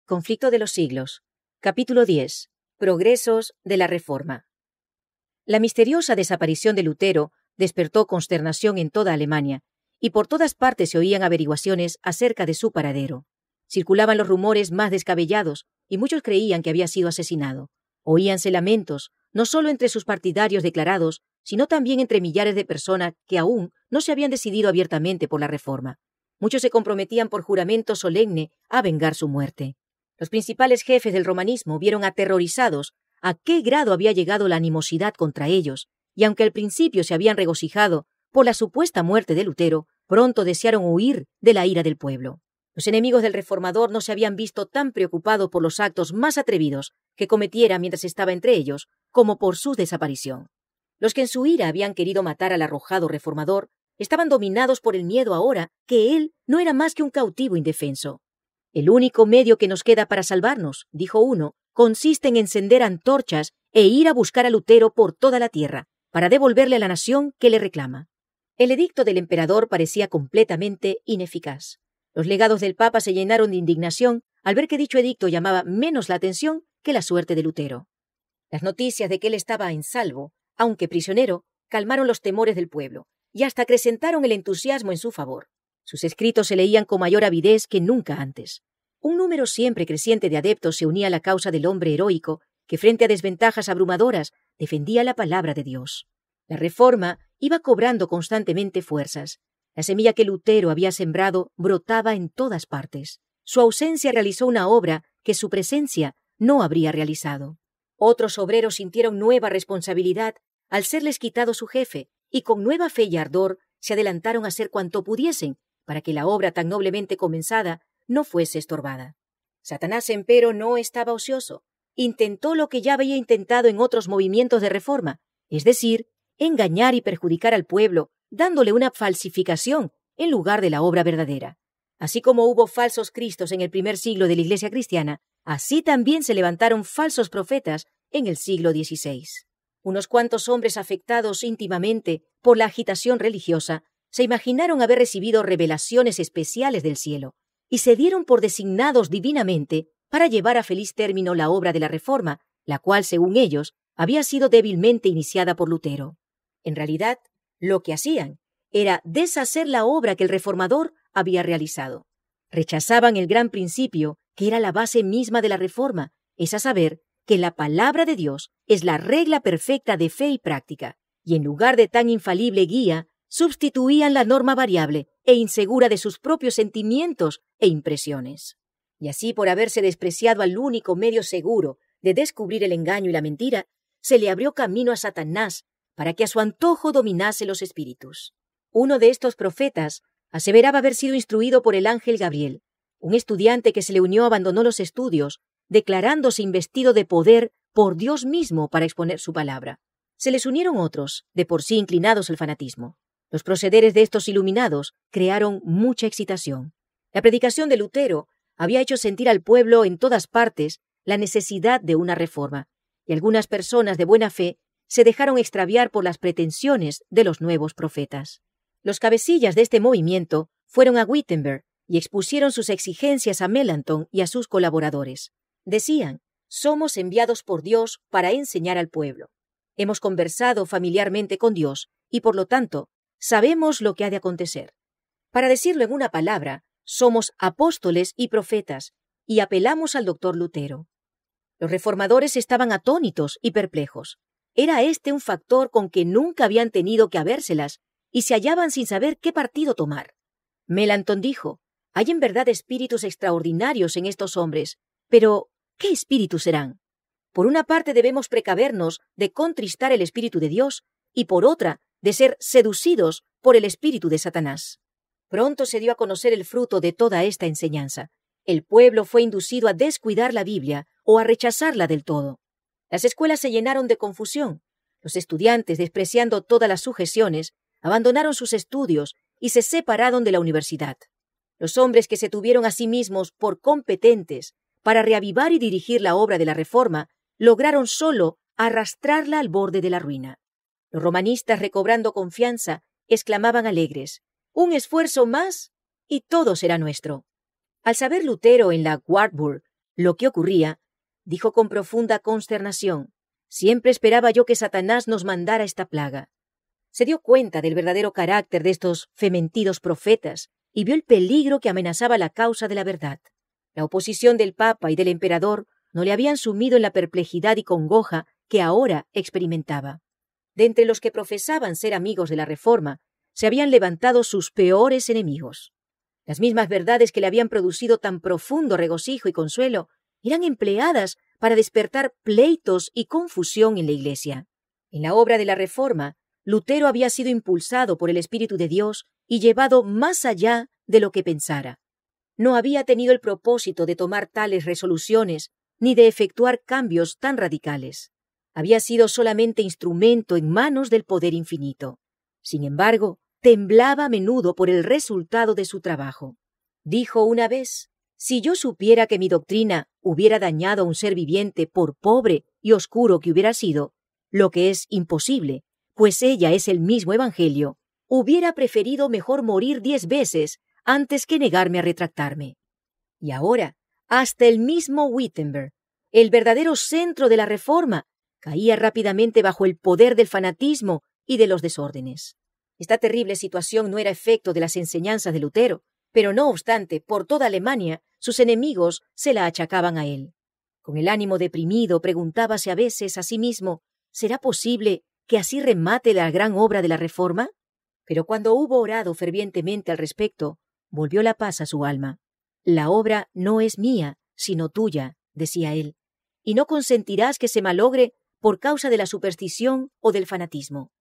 Conflicto de los siglos. Capítulo 10. Progresos de la Reforma. La misteriosa desaparición de Lutero despertó consternación en toda Alemania, y por todas partes se oían averiguaciones acerca de su paradero. Circulaban los rumores más descabellados, y muchos creían que había sido asesinado. Oíanse lamentos, no solo entre sus partidarios declarados, sino también entre millares de personas que aún no se habían decidido abiertamente por la Reforma. Muchos se comprometían por juramento solemne a vengar su muerte. Los principales jefes del romanismo vieron aterrorizados a qué grado había llegado la animosidad contra ellos, y aunque al principio se habían regocijado por la supuesta muerte de Lutero, pronto desearon huir de la ira del pueblo. Los enemigos del reformador no se habían visto tan preocupados por los actos más atrevidos que cometiera mientras estaba entre ellos, como por su desaparición. Los que en su ira habían querido matar al arrojado reformador estaban dominados por el miedo ahora que él no era más que un cautivo indefenso. «El único medio que nos queda para salvarnos», dijo uno, «consiste en encender antorchas e ir a buscar a Lutero por toda la tierra, para devolverle a la nación que le reclama». El edicto del emperador parecía completamente ineficaz. Los legados del Papa se llenaron de indignación al ver que dicho edicto llamaba menos la atención que la suerte de Lutero. Las noticias de que él estaba en salvo, aunque prisionero, calmaron los temores del pueblo y hasta acrecentaron el entusiasmo en su favor. Sus escritos se leían con mayor avidez que nunca antes. Un número siempre creciente de adeptos se unía a la causa del hombre heroico que, frente a desventajas abrumadoras, defendía la palabra de Dios. La Reforma iba cobrando constantemente fuerzas. La semilla que Lutero había sembrado brotaba en todas partes. Su ausencia realizó una obra que su presencia no habría realizado. Otros obreros sintieron nueva responsabilidad al serles quitado su jefe, y con nueva fe y ardor se adelantaron a hacer cuanto pudiesen para que la obra tan noblemente comenzada no fuese estorbada. Satanás, empero, no estaba ocioso. Intentó lo que ya había intentado en otros movimientos de reforma, es decir, engañar y perjudicar al pueblo, dándole una falsificación en lugar de la obra verdadera. Así como hubo falsos cristos en el primer siglo de la Iglesia cristiana, así también se levantaron falsos profetas en el siglo XVI. Unos cuantos hombres afectados íntimamente por la agitación religiosa se imaginaron haber recibido revelaciones especiales del cielo y se dieron por designados divinamente para llevar a feliz término la obra de la Reforma, la cual, según ellos, había sido débilmente iniciada por Lutero. En realidad, lo que hacían era deshacer la obra que el reformador había realizado. Rechazaban el gran principio que era la base misma de la Reforma, es a saber, que la palabra de Dios es la regla perfecta de fe y práctica, y en lugar de tan infalible guía, sustituían la norma variable e insegura de sus propios sentimientos e impresiones. Y así, por haberse despreciado al único medio seguro de descubrir el engaño y la mentira, se le abrió camino a Satanás para que a su antojo dominase los espíritus. Uno de estos profetas aseveraba haber sido instruido por el ángel Gabriel. Un estudiante que se le unió abandonó los estudios, declarándose investido de poder por Dios mismo para exponer su palabra. Se les unieron otros, de por sí inclinados al fanatismo. Los procederes de estos iluminados crearon mucha excitación. La predicación de Lutero había hecho sentir al pueblo en todas partes la necesidad de una reforma, y algunas personas de buena fe se dejaron extraviar por las pretensiones de los nuevos profetas. Los cabecillas de este movimiento fueron a Wittenberg y expusieron sus exigencias a Melanchthon y a sus colaboradores. Decían: «Somos enviados por Dios para enseñar al pueblo. Hemos conversado familiarmente con Dios y, por lo tanto, sabemos lo que ha de acontecer. Para decirlo en una palabra, somos apóstoles y profetas y apelamos al doctor Lutero». Los reformadores estaban atónitos y perplejos. Era este un factor con que nunca habían tenido que habérselas y se hallaban sin saber qué partido tomar. Melanchthon dijo: «Hay en verdad espíritus extraordinarios en estos hombres, pero ¿qué espíritus serán? Por una parte debemos precavernos de contristar el espíritu de Dios y por otra de ser seducidos por el espíritu de Satanás». Pronto se dio a conocer el fruto de toda esta enseñanza. El pueblo fue inducido a descuidar la Biblia o a rechazarla del todo. Las escuelas se llenaron de confusión. Los estudiantes, despreciando todas las sujeciones, abandonaron sus estudios y se separaron de la universidad. Los hombres que se tuvieron a sí mismos por competentes para reavivar y dirigir la obra de la Reforma lograron solo arrastrarla al borde de la ruina. Los romanistas, recobrando confianza, exclamaban alegres: «Un esfuerzo más y todo será nuestro». Al saber Lutero en la Wartburg Lo que ocurría, dijo con profunda consternación, siempre esperaba yo que Satanás nos mandara esta plaga. Se dio cuenta del verdadero carácter de estos fementidos profetas y vio el peligro que amenazaba la causa de la verdad. La oposición del Papa y del Emperador no le habían sumido en la perplejidad y congoja que ahora experimentaba. De entre los que profesaban ser amigos de la Reforma, se habían levantado sus peores enemigos. Las mismas verdades que le habían producido tan profundo regocijo y consuelo eran empleadas para despertar pleitos y confusión en la Iglesia. En la obra de la Reforma, Lutero había sido impulsado por el Espíritu de Dios y llevado más allá de lo que pensara. No había tenido el propósito de tomar tales resoluciones ni de efectuar cambios tan radicales. Había sido solamente instrumento en manos del poder infinito. Sin embargo, temblaba a menudo por el resultado de su trabajo. Dijo una vez: «Si yo supiera que mi doctrina hubiera dañado a un ser viviente por pobre y oscuro que hubiera sido, lo que es imposible, pues ella es el mismo Evangelio, hubiera preferido mejor morir 10 veces antes que negarme a retractarme». Y ahora, hasta el mismo Wittenberg, el verdadero centro de la Reforma, caía rápidamente bajo el poder del fanatismo y de los desórdenes. Esta terrible situación no era efecto de las enseñanzas de Lutero, pero no obstante, por toda Alemania, sus enemigos se la achacaban a él. Con el ánimo deprimido, preguntábase a veces a sí mismo: ¿será posible que así remate la gran obra de la Reforma? Pero cuando hubo orado fervientemente al respecto, volvió la paz a su alma. «La obra no es mía, sino tuya», decía él, «y no consentirás que se malogre por causa de la superstición o del fanatismo».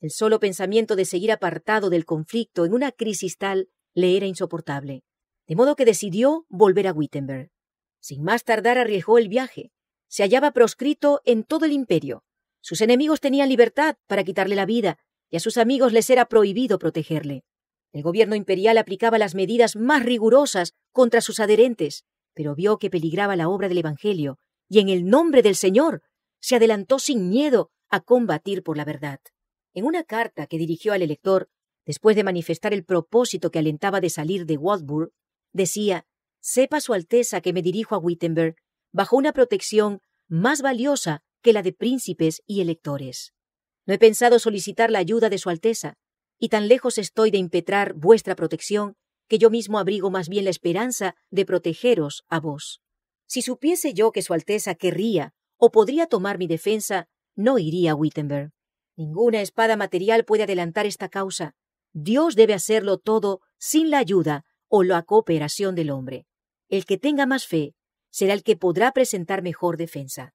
El solo pensamiento de seguir apartado del conflicto en una crisis tal le era insoportable, de modo que decidió volver a Wittenberg. Sin más tardar arriesgó el viaje. Se hallaba proscrito en todo el imperio. Sus enemigos tenían libertad para quitarle la vida, y a sus amigos les era prohibido protegerle. El gobierno imperial aplicaba las medidas más rigurosas contra sus adherentes, pero vio que peligraba la obra del Evangelio, y en el nombre del Señor se adelantó sin miedo a combatir por la verdad. En una carta que dirigió al elector, después de manifestar el propósito que alentaba de salir de Wartburg, decía: «Sepa Su Alteza que me dirijo a Wittenberg bajo una protección más valiosa que la de príncipes y electores. No he pensado solicitar la ayuda de Su Alteza, y tan lejos estoy de impetrar vuestra protección que yo mismo abrigo más bien la esperanza de protegeros a vos. Si supiese yo que Su Alteza querría o podría tomar mi defensa, no iría a Wittenberg. Ninguna espada material puede adelantar esta causa. Dios debe hacerlo todo sin la ayuda o la cooperación del hombre. El que tenga más fe será el que podrá presentar mejor defensa».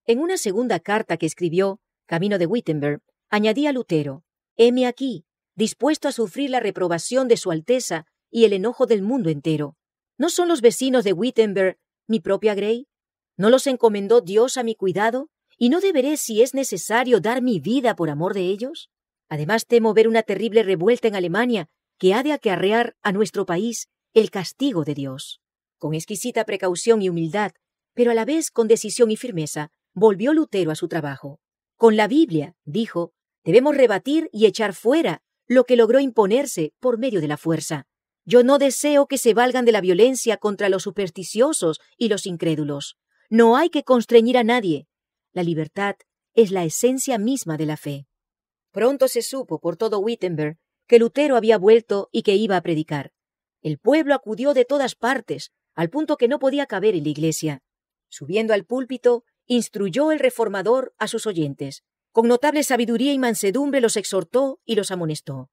En una segunda carta que escribió, camino de Wittenberg, añadía Lutero: «Heme aquí, dispuesto a sufrir la reprobación de Su Alteza y el enojo del mundo entero. ¿No son los vecinos de Wittenberg mi propia grey? ¿No los encomendó Dios a mi cuidado? ¿Y no deberé, si es necesario, dar mi vida por amor de ellos? Además, temo ver una terrible revuelta en Alemania que ha de acarrear a nuestro país el castigo de Dios». Con exquisita precaución y humildad, pero a la vez con decisión y firmeza, volvió Lutero a su trabajo. «Con la Biblia», dijo, «debemos rebatir y echar fuera lo que logró imponerse por medio de la fuerza. Yo no deseo que se valgan de la violencia contra los supersticiosos y los incrédulos. No hay que constreñir a nadie. La libertad es la esencia misma de la fe». Pronto se supo por todo Wittenberg que Lutero había vuelto y que iba a predicar. El pueblo acudió de todas partes, al punto que no podía caber en la iglesia. Subiendo al púlpito, instruyó el reformador a sus oyentes. Con notable sabiduría y mansedumbre los exhortó y los amonestó.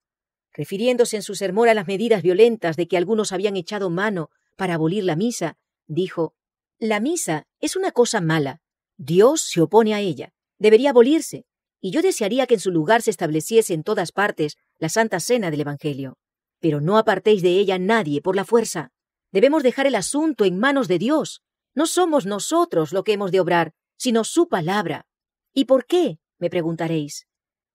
Refiriéndose en su sermón a las medidas violentas de que algunos habían echado mano para abolir la misa, dijo: «La misa es una cosa mala. Dios se opone a ella. Debería abolirse, y yo desearía que en su lugar se estableciese en todas partes la Santa Cena del Evangelio. Pero no apartéis de ella nadie por la fuerza. Debemos dejar el asunto en manos de Dios. No somos nosotros lo que hemos de obrar, sino su palabra». «¿Y por qué?», me preguntaréis.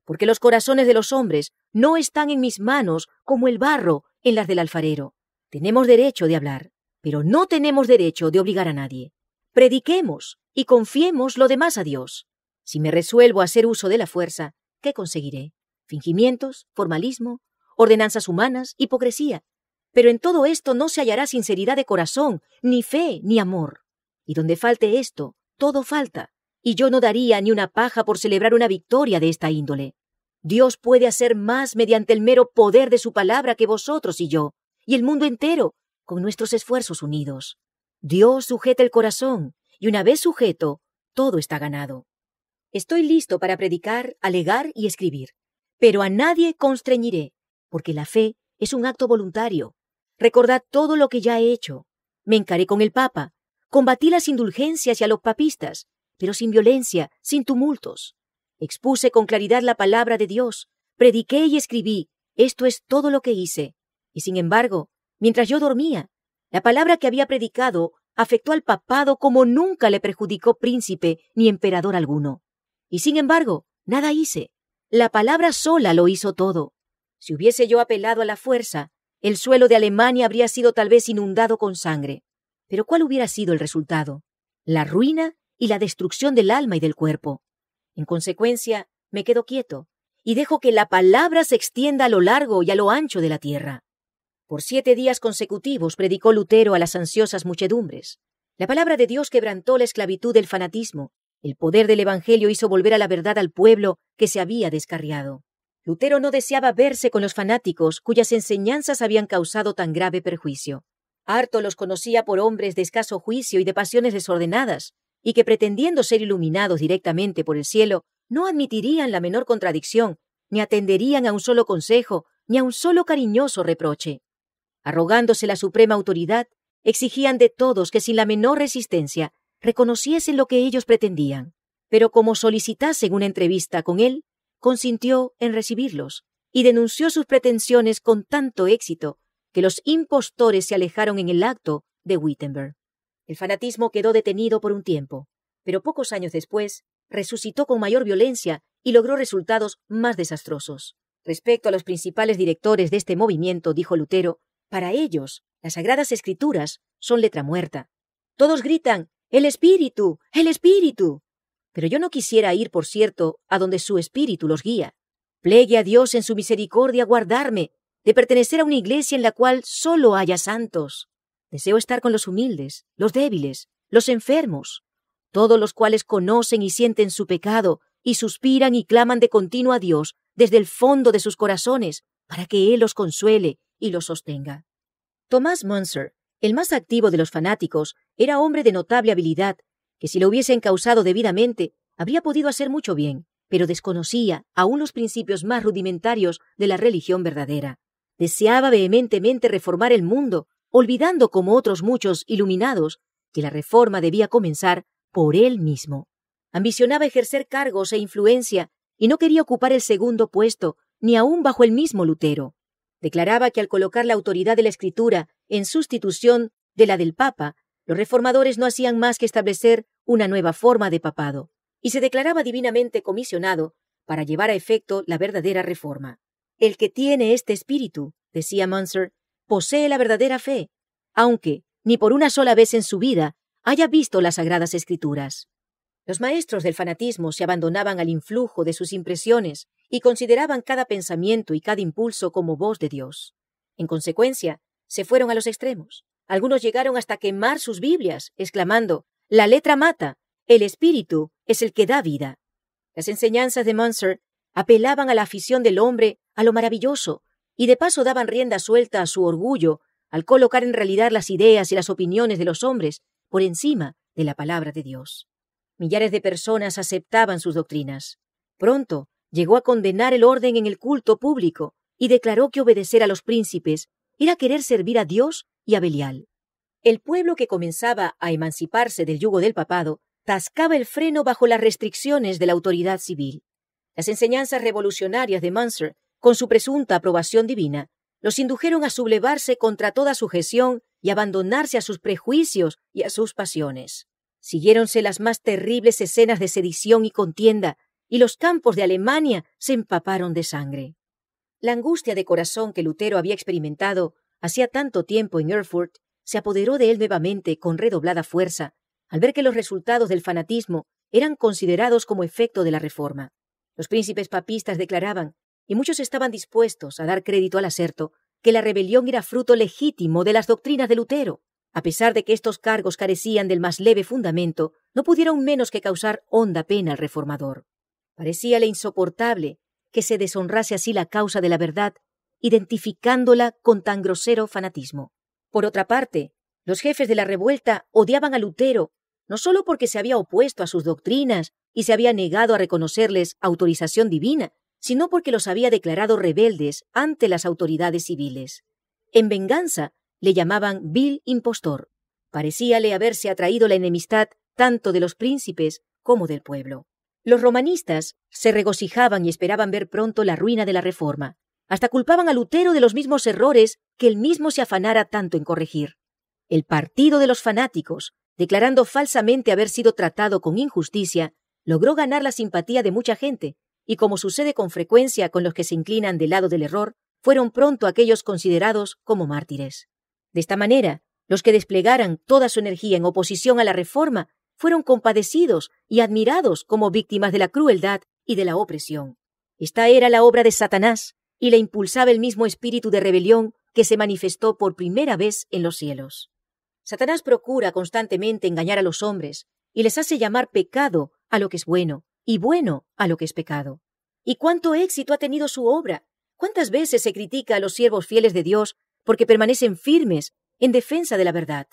«Porque los corazones de los hombres no están en mis manos como el barro en las del alfarero. Tenemos derecho de hablar, pero no tenemos derecho de obligar a nadie. Prediquemos y confiemos lo demás a Dios. Si me resuelvo a hacer uso de la fuerza, ¿qué conseguiré? Fingimientos, formalismo, ordenanzas humanas, hipocresía. Pero en todo esto no se hallará sinceridad de corazón, ni fe, ni amor. Y donde falte esto, todo falta, y yo no daría ni una paja por celebrar una victoria de esta índole. Dios puede hacer más mediante el mero poder de su palabra que vosotros y yo, y el mundo entero, con nuestros esfuerzos unidos. Dios sujeta el corazón, y una vez sujeto, todo está ganado. Estoy listo para predicar, alegar y escribir, pero a nadie constreñiré, porque la fe es un acto voluntario. Recordad todo lo que ya he hecho. Me encaré con el Papa, combatí las indulgencias y a los papistas, pero sin violencia, sin tumultos. Expuse con claridad la palabra de Dios, prediqué y escribí, esto es todo lo que hice. Y sin embargo, mientras yo dormía, la palabra que había predicado afectó al papado como nunca le perjudicó príncipe ni emperador alguno. Y sin embargo, nada hice. La palabra sola lo hizo todo. Si hubiese yo apelado a la fuerza, el suelo de Alemania habría sido tal vez inundado con sangre. Pero ¿cuál hubiera sido el resultado? La ruina y la destrucción del alma y del cuerpo. En consecuencia, me quedo quieto y dejo que la palabra se extienda a lo largo y a lo ancho de la tierra. Por 7 días consecutivos predicó Lutero a las ansiosas muchedumbres. La palabra de Dios quebrantó la esclavitud del fanatismo. El poder del Evangelio hizo volver a la verdad al pueblo que se había descarriado. Lutero no deseaba verse con los fanáticos cuyas enseñanzas habían causado tan grave perjuicio. Harto los conocía por hombres de escaso juicio y de pasiones desordenadas, y que pretendiendo ser iluminados directamente por el cielo, no admitirían la menor contradicción, ni atenderían a un solo consejo, ni a un solo cariñoso reproche. Arrogándose la suprema autoridad, exigían de todos que sin la menor resistencia reconociesen lo que ellos pretendían. Pero como solicitasen una entrevista con él, consintió en recibirlos y denunció sus pretensiones con tanto éxito que los impostores se alejaron en el acto de Wittenberg. El fanatismo quedó detenido por un tiempo, pero pocos años después resucitó con mayor violencia y logró resultados más desastrosos. Respecto a los principales directores de este movimiento, dijo Lutero, para ellos las Sagradas Escrituras son letra muerta. Todos gritan ¡El Espíritu! ¡El Espíritu! Pero yo no quisiera ir, por cierto, a donde su Espíritu los guía. Plegue a Dios en su misericordia guardarme de pertenecer a una iglesia en la cual solo haya santos. Deseo estar con los humildes, los débiles, los enfermos, todos los cuales conocen y sienten su pecado y suspiran y claman de continuo a Dios desde el fondo de sus corazones para que Él los consuele y los sostenga. Tomás Munzer, el más activo de los fanáticos, era hombre de notable habilidad, que si lo hubiesen causado debidamente, habría podido hacer mucho bien, pero desconocía aún los principios más rudimentarios de la religión verdadera. Deseaba vehementemente reformar el mundo, olvidando, como otros muchos iluminados, que la reforma debía comenzar por él mismo. Ambicionaba ejercer cargos e influencia y no quería ocupar el segundo puesto, ni aún bajo el mismo Lutero. Declaraba que al colocar la autoridad de la Escritura en sustitución de la del Papa, los reformadores no hacían más que establecer una nueva forma de papado, y se declaraba divinamente comisionado para llevar a efecto la verdadera reforma. El que tiene este espíritu, decía Munzer, posee la verdadera fe, aunque ni por una sola vez en su vida haya visto las Sagradas Escrituras. Los maestros del fanatismo se abandonaban al influjo de sus impresiones y consideraban cada pensamiento y cada impulso como voz de Dios. En consecuencia, se fueron a los extremos. Algunos llegaron hasta quemar sus Biblias, exclamando, «La letra mata, el espíritu es el que da vida». Las enseñanzas de Munzer apelaban a la afición del hombre a lo maravilloso y de paso daban rienda suelta a su orgullo al colocar en realidad las ideas y las opiniones de los hombres por encima de la palabra de Dios. Millares de personas aceptaban sus doctrinas. Pronto llegó a condenar el orden en el culto público y declaró que obedecer a los príncipes era querer servir a Dios y a Belial. El pueblo que comenzaba a emanciparse del yugo del papado tascaba el freno bajo las restricciones de la autoridad civil. Las enseñanzas revolucionarias de Munzer, con su presunta aprobación divina, los indujeron a sublevarse contra toda sujeción y abandonarse a sus prejuicios y a sus pasiones. Siguiéronse las más terribles escenas de sedición y contienda, y los campos de Alemania se empaparon de sangre. La angustia de corazón que Lutero había experimentado hacía tanto tiempo en Erfurt se apoderó de él nuevamente con redoblada fuerza, al ver que los resultados del fanatismo eran considerados como efecto de la reforma. Los príncipes papistas declaraban, y muchos estaban dispuestos a dar crédito al aserto, que la rebelión era fruto legítimo de las doctrinas de Lutero. A pesar de que estos cargos carecían del más leve fundamento, no pudieron menos que causar honda pena al reformador. Parecíale insoportable que se deshonrase así la causa de la verdad, identificándola con tan grosero fanatismo. Por otra parte, los jefes de la revuelta odiaban a Lutero, no solo porque se había opuesto a sus doctrinas y se había negado a reconocerles autorización divina, sino porque los había declarado rebeldes ante las autoridades civiles. En venganza, le llamaban vil impostor. Parecíale haberse atraído la enemistad tanto de los príncipes como del pueblo. Los romanistas se regocijaban y esperaban ver pronto la ruina de la Reforma. Hasta culpaban a Lutero de los mismos errores que él mismo se afanara tanto en corregir. El partido de los fanáticos, declarando falsamente haber sido tratado con injusticia, logró ganar la simpatía de mucha gente, y como sucede con frecuencia con los que se inclinan del lado del error, fueron pronto aquellos considerados como mártires. De esta manera, los que desplegaran toda su energía en oposición a la Reforma fueron compadecidos y admirados como víctimas de la crueldad y de la opresión. Esta era la obra de Satanás, y la impulsaba el mismo espíritu de rebelión que se manifestó por primera vez en los cielos. Satanás procura constantemente engañar a los hombres y les hace llamar pecado a lo que es bueno y bueno a lo que es pecado. ¿Y cuánto éxito ha tenido su obra? ¿Cuántas veces se critica a los siervos fieles de Dios porque permanecen firmes en defensa de la verdad?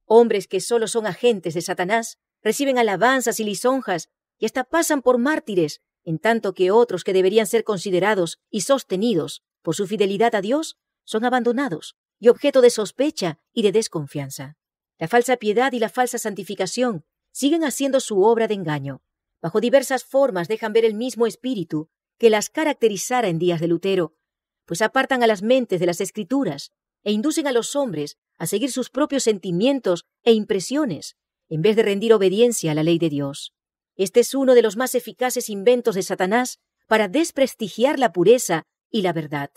Hombres que solo son agentes de Satanás reciben alabanzas y lisonjas y hasta pasan por mártires, en tanto que otros que deberían ser considerados y sostenidos por su fidelidad a Dios son abandonados y objeto de sospecha y de desconfianza. La falsa piedad y la falsa santificación siguen haciendo su obra de engaño. Bajo diversas formas dejan ver el mismo espíritu que las caracterizara en días de Lutero, pues apartan a las mentes de las Escrituras e inducen a los hombres a seguir sus propios sentimientos e impresiones, en vez de rendir obediencia a la ley de Dios. Este es uno de los más eficaces inventos de Satanás para desprestigiar la pureza y la verdad.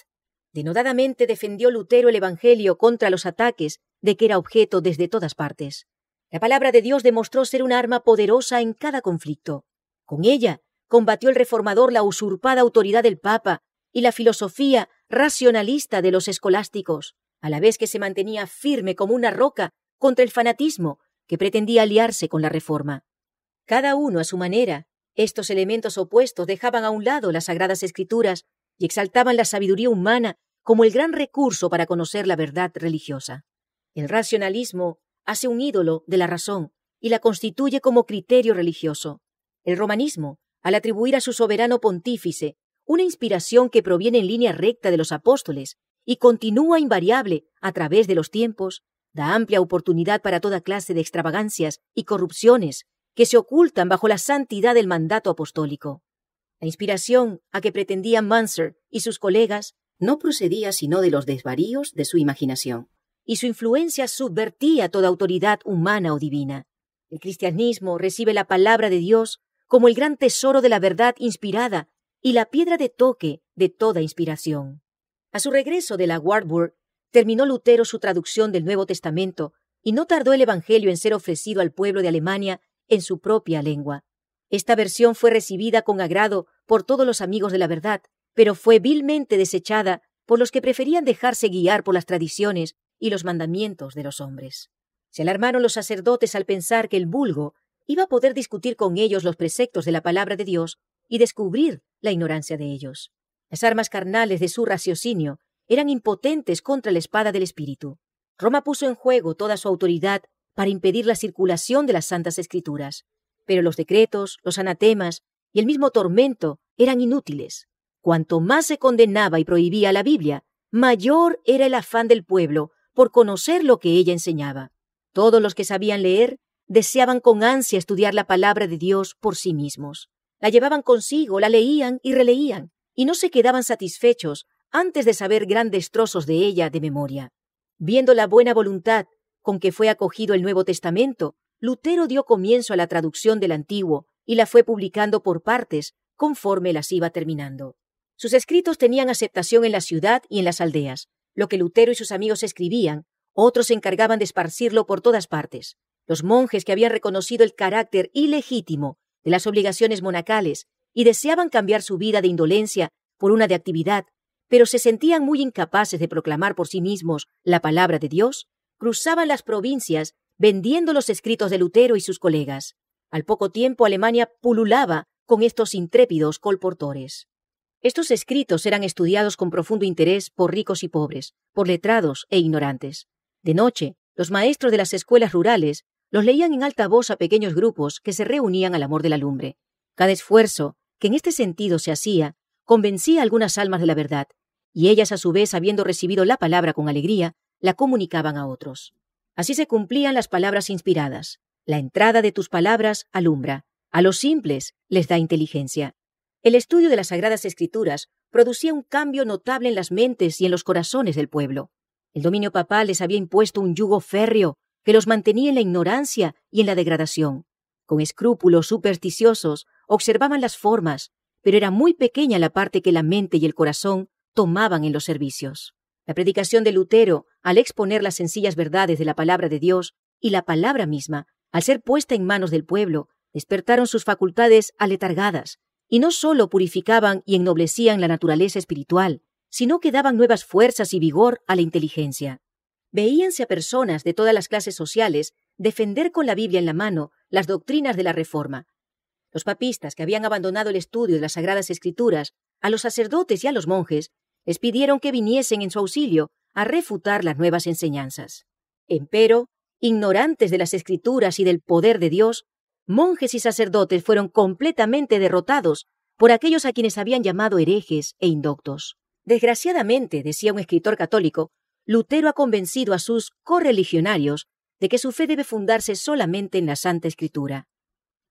Denodadamente defendió Lutero el Evangelio contra los ataques de que era objeto desde todas partes. La palabra de Dios demostró ser un arma poderosa en cada conflicto. Con ella combatió el reformador la usurpada autoridad del Papa y la filosofía racionalista de los escolásticos, a la vez que se mantenía firme como una roca contra el fanatismo que pretendía aliarse con la Reforma. Cada uno a su manera, estos elementos opuestos dejaban a un lado las Sagradas Escrituras y exaltaban la sabiduría humana como el gran recurso para conocer la verdad religiosa. El racionalismo hace un ídolo de la razón y la constituye como criterio religioso. El romanismo, al atribuir a su soberano pontífice una inspiración que proviene en línea recta de los apóstoles y continúa invariable a través de los tiempos, da amplia oportunidad para toda clase de extravagancias y corrupciones que se ocultan bajo la santidad del mandato apostólico. La inspiración a que pretendían Munzer y sus colegas no procedía sino de los desvaríos de su imaginación, y su influencia subvertía toda autoridad humana o divina. El cristianismo recibe la palabra de Dios como el gran tesoro de la verdad inspirada y la piedra de toque de toda inspiración. A su regreso de la Wartburg, terminó Lutero su traducción del Nuevo Testamento y no tardó el Evangelio en ser ofrecido al pueblo de Alemania en su propia lengua. Esta versión fue recibida con agrado por todos los amigos de la verdad, pero fue vilmente desechada por los que preferían dejarse guiar por las tradiciones y los mandamientos de los hombres. Se alarmaron los sacerdotes al pensar que el vulgo iba a poder discutir con ellos los preceptos de la palabra de Dios y descubrir la ignorancia de ellos. Las armas carnales de su raciocinio eran impotentes contra la espada del Espíritu. Roma puso en juego toda su autoridad para impedir la circulación de las Santas Escrituras, pero los decretos, los anatemas y el mismo tormento eran inútiles. Cuanto más se condenaba y prohibía la Biblia, mayor era el afán del pueblo por conocer lo que ella enseñaba. Todos los que sabían leer deseaban con ansia estudiar la palabra de Dios por sí mismos. La llevaban consigo, la leían y releían, y no se quedaban satisfechos antes de saber grandes trozos de ella de memoria. Viendo la buena voluntad con que fue acogido el Nuevo Testamento, Lutero dio comienzo a la traducción del Antiguo y la fue publicando por partes conforme las iba terminando. Sus escritos tenían aceptación en la ciudad y en las aldeas. Lo que Lutero y sus amigos escribían, otros se encargaban de esparcirlo por todas partes. Los monjes que habían reconocido el carácter ilegítimo de las obligaciones monacales y deseaban cambiar su vida de indolencia por una de actividad, pero se sentían muy incapaces de proclamar por sí mismos la palabra de Dios, cruzaban las provincias vendiendo los escritos de Lutero y sus colegas. Al poco tiempo, Alemania pululaba con estos intrépidos colportores. Estos escritos eran estudiados con profundo interés por ricos y pobres, por letrados e ignorantes. De noche, los maestros de las escuelas rurales los leían en alta voz a pequeños grupos que se reunían al amor de la lumbre. Cada esfuerzo que en este sentido se hacía convencía a algunas almas de la verdad, y ellas, a su vez, habiendo recibido la palabra con alegría, la comunicaban a otros. Así se cumplían las palabras inspiradas. La entrada de tus palabras alumbra. A los simples les da inteligencia. El estudio de las Sagradas Escrituras producía un cambio notable en las mentes y en los corazones del pueblo. El dominio papal les había impuesto un yugo férreo que los mantenía en la ignorancia y en la degradación. Con escrúpulos supersticiosos observaban las formas, pero era muy pequeña la parte que la mente y el corazón tomaban en los servicios. La predicación de Lutero, al exponer las sencillas verdades de la palabra de Dios y la palabra misma, al ser puesta en manos del pueblo, despertaron sus facultades aletargadas, y no sólo purificaban y ennoblecían la naturaleza espiritual, sino que daban nuevas fuerzas y vigor a la inteligencia. Veíanse a personas de todas las clases sociales defender con la Biblia en la mano las doctrinas de la Reforma. Los papistas, que habían abandonado el estudio de las Sagradas Escrituras, a los sacerdotes y a los monjes, les pidieron que viniesen en su auxilio a refutar las nuevas enseñanzas. Empero, ignorantes de las Escrituras y del poder de Dios, monjes y sacerdotes fueron completamente derrotados por aquellos a quienes habían llamado herejes e indoctos. Desgraciadamente, decía un escritor católico, Lutero ha convencido a sus correligionarios de que su fe debe fundarse solamente en la Santa Escritura.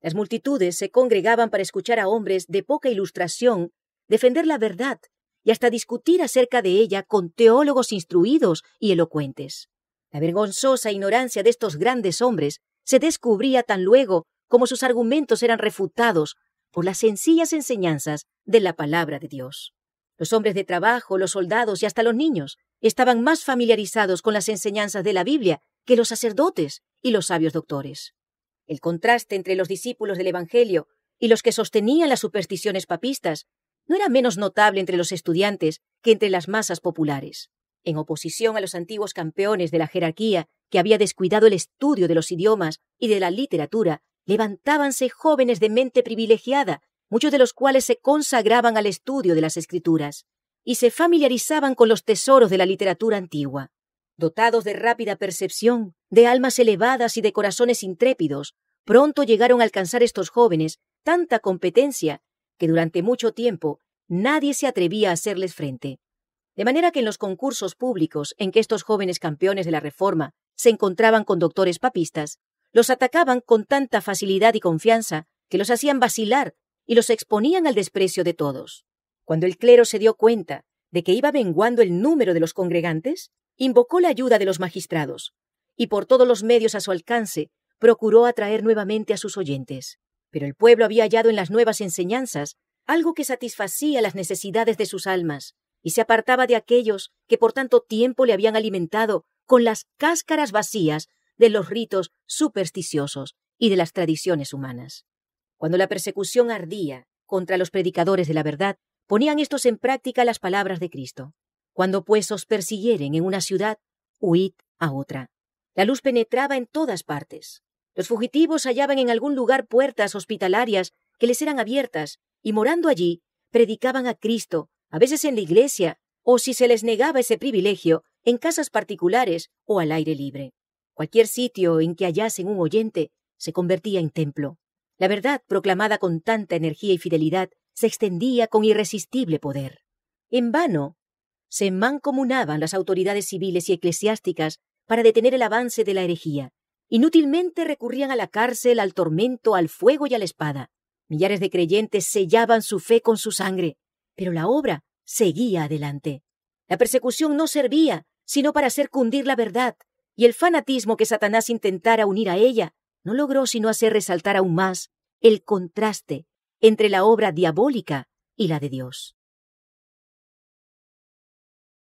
Las multitudes se congregaban para escuchar a hombres de poca ilustración defender la verdad y hasta discutir acerca de ella con teólogos instruidos y elocuentes. La vergonzosa ignorancia de estos grandes hombres se descubría tan luego como sus argumentos eran refutados por las sencillas enseñanzas de la palabra de Dios. Los hombres de trabajo, los soldados y hasta los niños estaban más familiarizados con las enseñanzas de la Biblia que los sacerdotes y los sabios doctores. El contraste entre los discípulos del Evangelio y los que sostenían las supersticiones papistas no era menos notable entre los estudiantes que entre las masas populares. En oposición a los antiguos campeones de la jerarquía que había descuidado el estudio de los idiomas y de la literatura, levantábanse jóvenes de mente privilegiada, muchos de los cuales se consagraban al estudio de las Escrituras y se familiarizaban con los tesoros de la literatura antigua. Dotados de rápida percepción, de almas elevadas y de corazones intrépidos, pronto llegaron a alcanzar estos jóvenes tanta competencia que durante mucho tiempo nadie se atrevía a hacerles frente. De manera que en los concursos públicos en que estos jóvenes campeones de la Reforma se encontraban con doctores papistas, los atacaban con tanta facilidad y confianza que los hacían vacilar y los exponían al desprecio de todos. Cuando el clero se dio cuenta de que iba menguando el número de los congregantes, invocó la ayuda de los magistrados y por todos los medios a su alcance procuró atraer nuevamente a sus oyentes. Pero el pueblo había hallado en las nuevas enseñanzas algo que satisfacía las necesidades de sus almas y se apartaba de aquellos que por tanto tiempo le habían alimentado con las cáscaras vacías de los ritos supersticiosos y de las tradiciones humanas. Cuando la persecución ardía contra los predicadores de la verdad, ponían estos en práctica las palabras de Cristo. Cuando pues os persiguieren en una ciudad, huid a otra. La luz penetraba en todas partes. Los fugitivos hallaban en algún lugar puertas hospitalarias que les eran abiertas y morando allí, predicaban a Cristo, a veces en la iglesia, o si se les negaba ese privilegio, en casas particulares o al aire libre. Cualquier sitio en que hallasen un oyente se convertía en templo. La verdad, proclamada con tanta energía y fidelidad, se extendía con irresistible poder. En vano se mancomunaban las autoridades civiles y eclesiásticas para detener el avance de la herejía. Inútilmente recurrían a la cárcel, al tormento, al fuego y a la espada. Millares de creyentes sellaban su fe con su sangre, pero la obra seguía adelante. La persecución no servía sino para hacer cundir la verdad, y el fanatismo que Satanás intentara unir a ella no logró sino hacer resaltar aún más el contraste entre la obra diabólica y la de Dios.